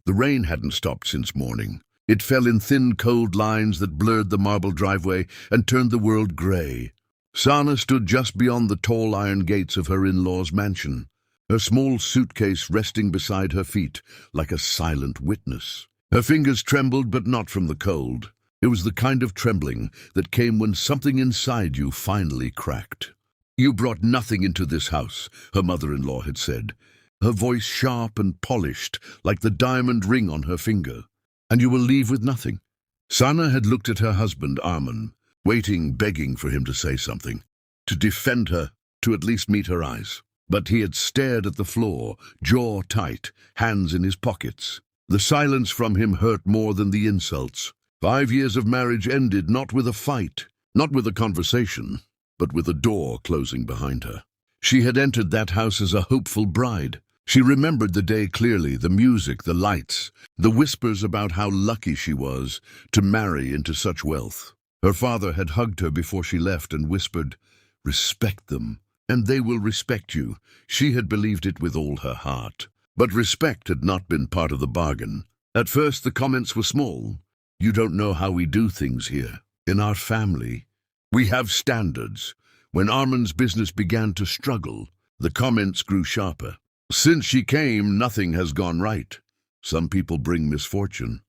The rain hadn't stopped since morning. It fell in thin, cold lines that blurred the marble driveway and turned the world grey. Sana stood just beyond the tall iron gates of her in-laws' mansion, her small suitcase resting beside her feet like a silent witness. Her fingers trembled, but not from the cold. It was the kind of trembling that came when something inside you finally cracked. "You brought nothing into this house," her mother-in-law had said, her voice sharp and polished like the diamond ring on her finger. "And you will leave with nothing." Sana had looked at her husband, Arman, waiting, begging for him to say something, to defend her, to at least meet her eyes. But he had stared at the floor, jaw tight, hands in his pockets. The silence from him hurt more than the insults. 5 years of marriage ended not with a fight, not with a conversation, but with a door closing behind her. She had entered that house as a hopeful bride. She remembered the day clearly, the music, the lights, the whispers about how lucky she was to marry into such wealth. Her father had hugged her before she left and whispered, "Respect them, and they will respect you." She had believed it with all her heart. But respect had not been part of the bargain. At first the comments were small. "You don't know how we do things here. In our family, we have standards." When Arman's business began to struggle, the comments grew sharper. "Since she came, nothing has gone right. Some people bring misfortune.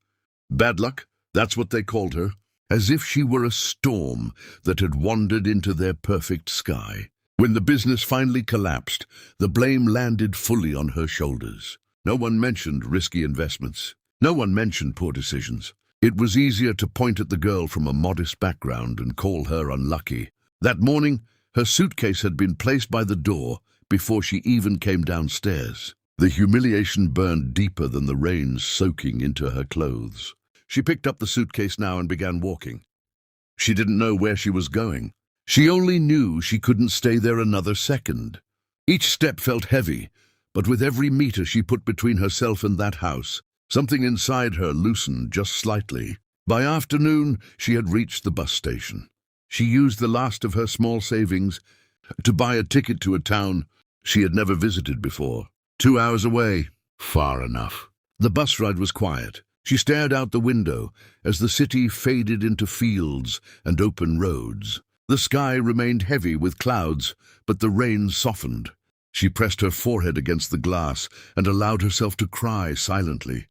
Bad luck, that's what they called her, as if she were a storm that had wandered into their perfect sky. When the business finally collapsed, the blame landed fully on her shoulders. No one mentioned risky investments. No one mentioned poor decisions. It was easier to point at the girl from a modest background and call her unlucky. That morning, her suitcase had been placed by the door before she even came downstairs. The humiliation burned deeper than the rain soaking into her clothes. She picked up the suitcase now and began walking. She didn't know where she was going. She only knew she couldn't stay there another second. Each step felt heavy, but with every meter she put between herself and that house, something inside her loosened just slightly. By afternoon, she had reached the bus station. She used the last of her small savings to buy a ticket to a town she had never visited before. 2 hours away. Far enough. The bus ride was quiet. She stared out the window as the city faded into fields and open roads. The sky remained heavy with clouds, but the rain softened. She pressed her forehead against the glass and allowed herself to cry silently,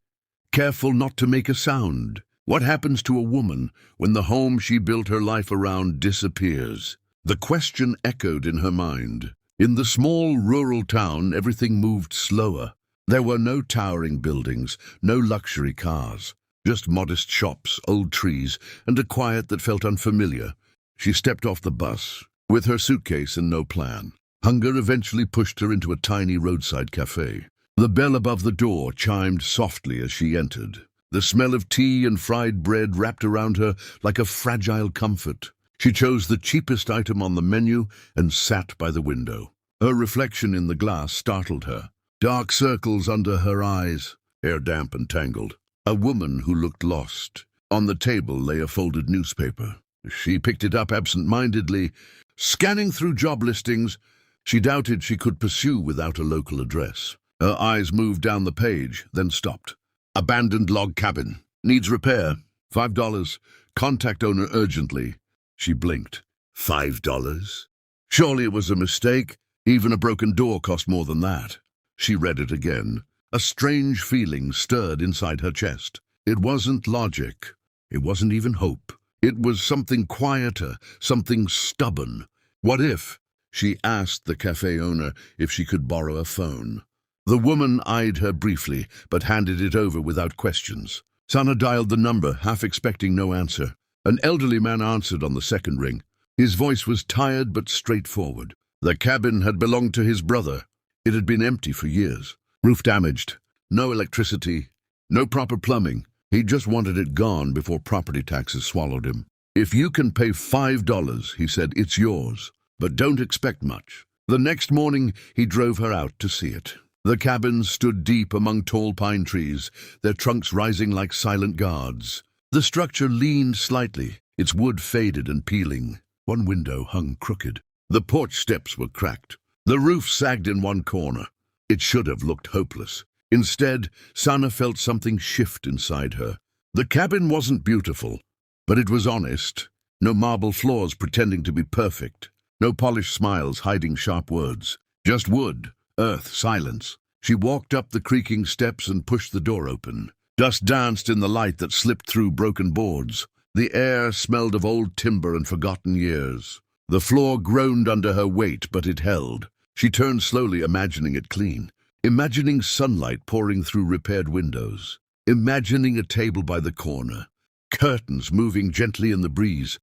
careful not to make a sound. What happens to a woman when the home she built her life around disappears? The question echoed in her mind. In the small rural town, everything moved slower. There were no towering buildings, no luxury cars, just modest shops, old trees, and a quiet that felt unfamiliar. She stepped off the bus, with her suitcase and no plan. Hunger eventually pushed her into a tiny roadside cafe. The bell above the door chimed softly as she entered. The smell of tea and fried bread wrapped around her like a fragile comfort. She chose the cheapest item on the menu and sat by the window. Her reflection in the glass startled her. Dark circles under her eyes, hair damp and tangled. A woman who looked lost. On the table lay a folded newspaper. She picked it up absent-mindedly, scanning through job listings. She doubted she could pursue without a local address. Her eyes moved down the page, then stopped. Abandoned log cabin. Needs repair. $5. Contact owner urgently. She blinked. $5? Surely it was a mistake. Even a broken door cost more than that. She read it again. A strange feeling stirred inside her chest. It wasn't logic. It wasn't even hope. It was something quieter, something stubborn. What if? She asked the cafe owner if she could borrow a phone. The woman eyed her briefly, but handed it over without questions. Sana dialed the number, half expecting no answer. An elderly man answered on the second ring. His voice was tired but straightforward. The cabin had belonged to his brother. It had been empty for years. Roof damaged. No electricity. No proper plumbing. He just wanted it gone before property taxes swallowed him. "If you can pay $5, he said, it's yours. But don't expect much." The next morning, he drove her out to see it. The cabin stood deep among tall pine trees, their trunks rising like silent guards. The structure leaned slightly, its wood faded and peeling. One window hung crooked. The porch steps were cracked. The roof sagged in one corner. It should have looked hopeless. Instead, Sana felt something shift inside her. The cabin wasn't beautiful, but it was honest. No marble floors pretending to be perfect. No polished smiles hiding sharp words. Just wood, earth, silence. She walked up the creaking steps and pushed the door open. Dust danced in the light that slipped through broken boards. The air smelled of old timber and forgotten years. The floor groaned under her weight, but it held. She turned slowly, imagining it clean. Imagining sunlight pouring through repaired windows. Imagining a table by the corner. Curtains moving gently in the breeze.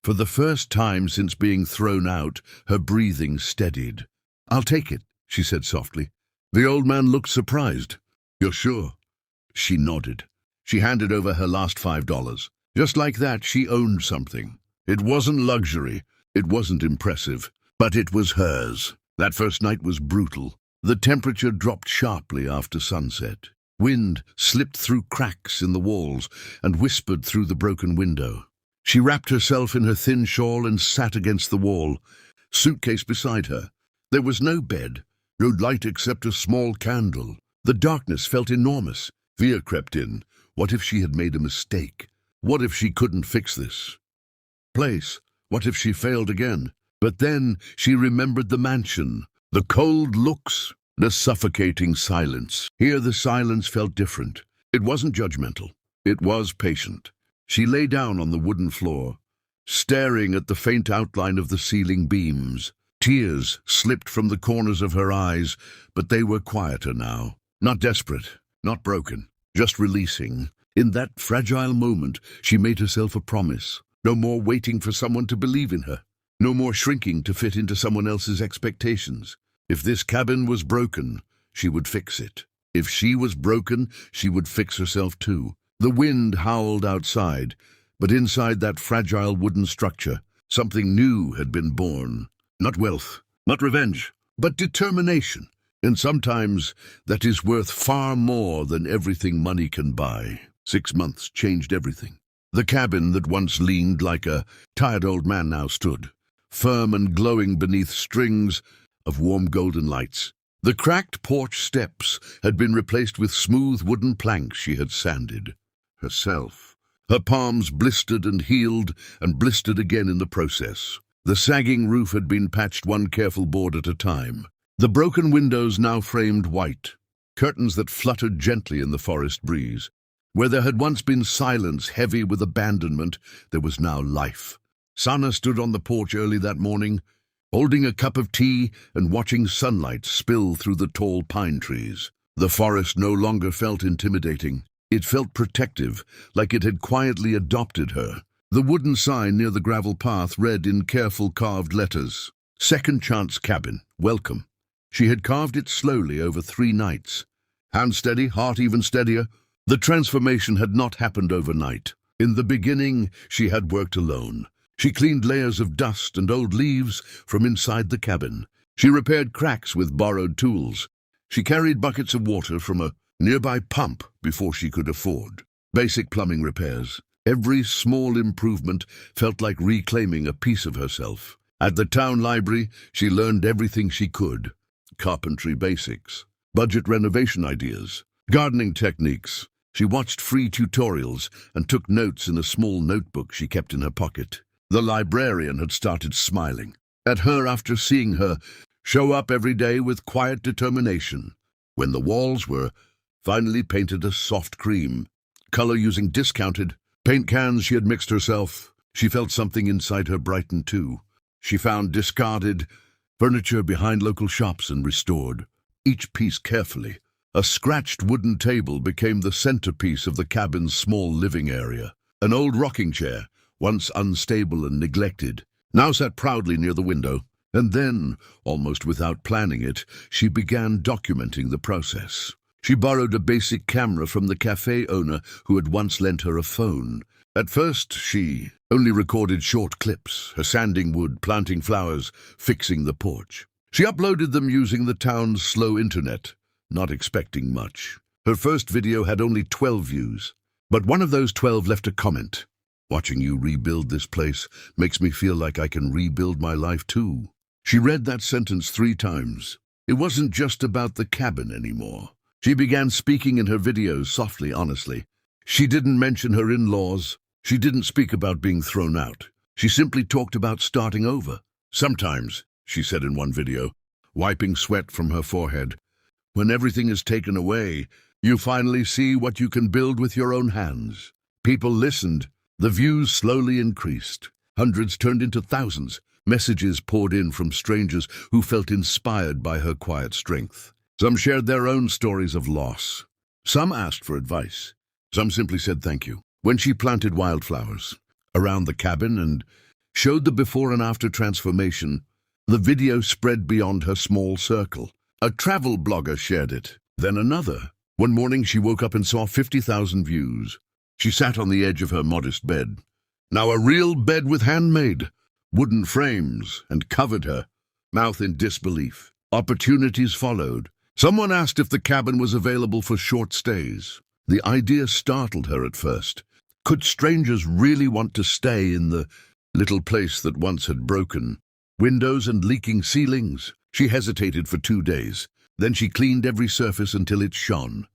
For the first time since being thrown out, her breathing steadied. "I'll take it," she said softly. The old man looked surprised. "You're sure?" She nodded. She handed over her last $5. Just like that, she owned something. It wasn't luxury. It wasn't impressive. But it was hers. That first night was brutal. The temperature dropped sharply after sunset. Wind slipped through cracks in the walls and whispered through the broken window. She wrapped herself in her thin shawl and sat against the wall, suitcase beside her. There was no bed, no light except a small candle. The darkness felt enormous. Fear crept in. What if she had made a mistake? What if she couldn't fix this place? What if she failed again? But then she remembered the mansion, the cold looks, the suffocating silence. Here the silence felt different. It wasn't judgmental. It was patient. She lay down on the wooden floor, staring at the faint outline of the ceiling beams. Tears slipped from the corners of her eyes, but they were quieter now. Not desperate, not broken, just releasing. In that fragile moment, she made herself a promise. No more waiting for someone to believe in her. No more shrinking to fit into someone else's expectations. If this cabin was broken, she would fix it. If she was broken, she would fix herself too. The wind howled outside, but inside that fragile wooden structure, something new had been born. Not wealth, not revenge, but determination. And sometimes that is worth far more than everything money can buy. 6 months changed everything. The cabin that once leaned like a tired old man now stood, firm and glowing beneath strings of warm golden lights. The cracked porch steps had been replaced with smooth wooden planks she had sanded herself. Her palms blistered and healed and blistered again in the process. The sagging roof had been patched one careful board at a time. The broken windows now framed white, curtains that fluttered gently in the forest breeze. Where there had once been silence heavy with abandonment, there was now life. Sana stood on the porch early that morning, holding a cup of tea and watching sunlight spill through the tall pine trees. The forest no longer felt intimidating. It felt protective, like it had quietly adopted her. The wooden sign near the gravel path read in careful carved letters, "Second Chance Cabin, Welcome." She had carved it slowly over 3 nights. Hand steady, heart even steadier. The transformation had not happened overnight. In the beginning, she had worked alone. She cleaned layers of dust and old leaves from inside the cabin. She repaired cracks with borrowed tools. She carried buckets of water from a nearby pump before she could afford basic plumbing repairs. Every small improvement felt like reclaiming a piece of herself. At the town library, she learned everything she could. Carpentry basics, budget renovation ideas, gardening techniques. She watched free tutorials and took notes in a small notebook she kept in her pocket. The librarian had started smiling at her after seeing her show up every day with quiet determination. When the walls were finally painted a soft cream, color using discounted paint cans she had mixed herself, she felt something inside her brighten too. She found discarded furniture behind local shops and restored each piece carefully. A scratched wooden table became the centerpiece of the cabin's small living area. An old rocking chair, once unstable and neglected, now sat proudly near the window. And then, almost without planning it, she began documenting the process. She borrowed a basic camera from the cafe owner who had once lent her a phone. At first, she only recorded short clips, her sanding wood, planting flowers, fixing the porch. She uploaded them using the town's slow internet, not expecting much. Her first video had only 12 views, but one of those 12 left a comment. "Watching you rebuild this place makes me feel like I can rebuild my life too." She read that sentence 3 times. It wasn't just about the cabin anymore. She began speaking in her videos softly, honestly. She didn't mention her in-laws. She didn't speak about being thrown out. She simply talked about starting over. Sometimes, she said in one video, wiping sweat from her forehead, when everything is taken away, you finally see what you can build with your own hands. People listened. The views slowly increased. Hundreds turned into thousands. Messages poured in from strangers who felt inspired by her quiet strength. Some shared their own stories of loss. Some asked for advice. Some simply said thank you. When she planted wildflowers around the cabin and showed the before and after transformation, the video spread beyond her small circle. A travel blogger shared it, then another. One morning she woke up and saw 50,000 views. She sat on the edge of her modest bed. Now a real bed with handmade wooden frames, and covered her mouth in disbelief. Opportunities followed. Someone asked if the cabin was available for short stays. The idea startled her at first. Could strangers really want to stay in the little place that once had broken windows and leaking ceilings? She hesitated for 2 days. Then she cleaned every surface until it shone,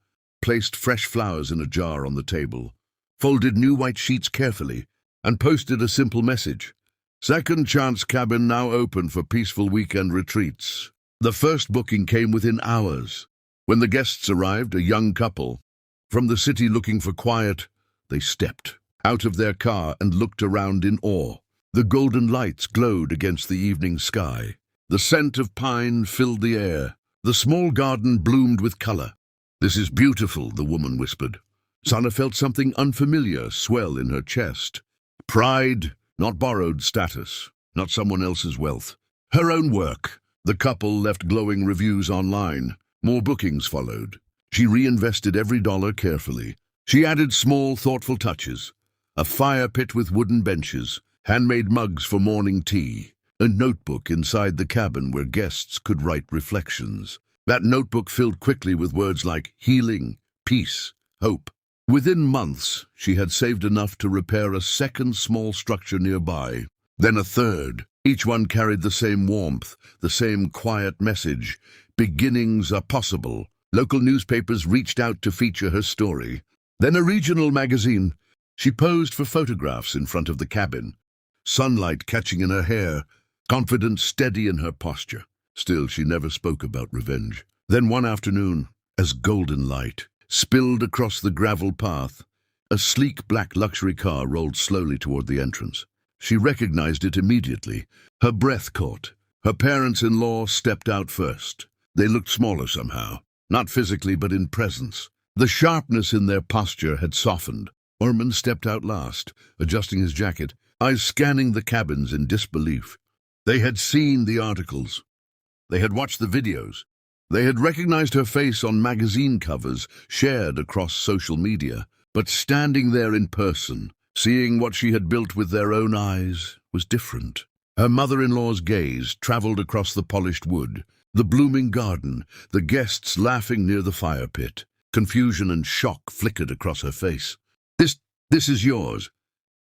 placed fresh flowers in a jar on the table, folded new white sheets carefully, and posted a simple message. Second Chance Cabin now open for peaceful weekend retreats. The first booking came within hours. When the guests arrived, a young couple, from the city looking for quiet, they stepped out of their car and looked around in awe. The golden lights glowed against the evening sky. The scent of pine filled the air. The small garden bloomed with color. "This is beautiful," the woman whispered. Sana felt something unfamiliar swell in her chest. Pride, not borrowed status, not someone else's wealth. Her own work. The couple left glowing reviews online. More bookings followed. She reinvested every dollar carefully. She added small, thoughtful touches. A fire pit with wooden benches, handmade mugs for morning tea, a notebook inside the cabin where guests could write reflections. That notebook filled quickly with words like healing, peace, hope. Within months, she had saved enough to repair a second small structure nearby, then a third. Each one carried the same warmth, the same quiet message. Beginnings are possible. Local newspapers reached out to feature her story. Then a regional magazine. She posed for photographs in front of the cabin, sunlight catching in her hair, confident, steady in her posture. Still, she never spoke about revenge. Then one afternoon, as golden light spilled across the gravel path, a sleek black luxury car rolled slowly toward the entrance. She recognized it immediately. Her breath caught. Her parents-in-law stepped out first. They looked smaller somehow, not physically but in presence. The sharpness in their posture had softened. Orman stepped out last, adjusting his jacket, eyes scanning the cabins in disbelief. They had seen the articles. They had watched the videos. They had recognized her face on magazine covers shared across social media. But standing there in person, seeing what she had built with their own eyes, was different. Her mother-in-law's gaze traveled across the polished wood, the blooming garden, the guests laughing near the fire pit. Confusion and shock flickered across her face. This is yours?"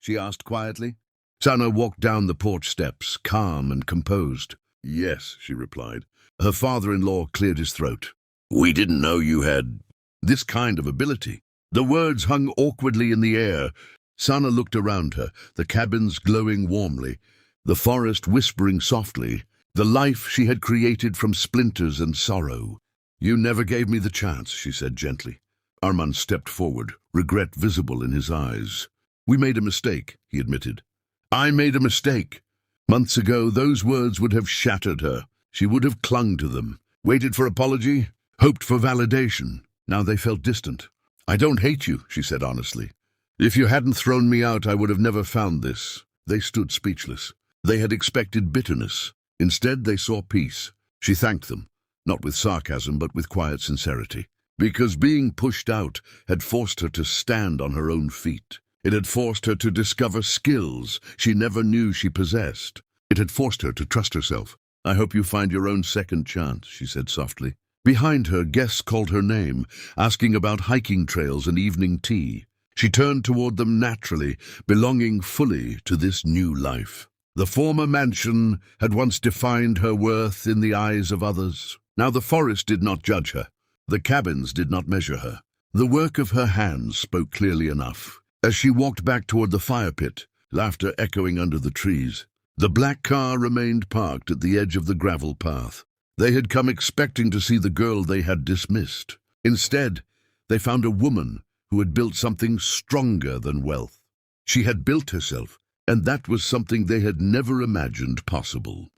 she asked quietly. Sana walked down the porch steps, calm and composed. "Yes," she replied. Her father-in-law cleared his throat. "We didn't know you had this kind of ability." The words hung awkwardly in the air. Sana looked around her, the cabins glowing warmly, the forest whispering softly, the life she had created from splinters and sorrow. "You never gave me the chance," she said gently. Armand stepped forward, regret visible in his eyes. "We made a mistake," he admitted. "I made a mistake." Months ago, those words would have shattered her. She would have clung to them, waited for apology, hoped for validation. Now they felt distant. "I don't hate you," she said honestly. "If you hadn't thrown me out, I would have never found this." They stood speechless. They had expected bitterness. Instead, they saw peace. She thanked them, not with sarcasm, but with quiet sincerity. Because being pushed out had forced her to stand on her own feet. It had forced her to discover skills she never knew she possessed. It had forced her to trust herself. "I hope you find your own second chance," she said softly. Behind her, guests called her name, asking about hiking trails and evening tea. She turned toward them naturally, belonging fully to this new life. The former mansion had once defined her worth in the eyes of others. Now the forest did not judge her. The cabins did not measure her. The work of her hands spoke clearly enough. As she walked back toward the fire pit, laughter echoing under the trees, the black car remained parked at the edge of the gravel path. They had come expecting to see the girl they had dismissed. Instead, they found a woman who had built something stronger than wealth. She had built herself, and that was something they had never imagined possible.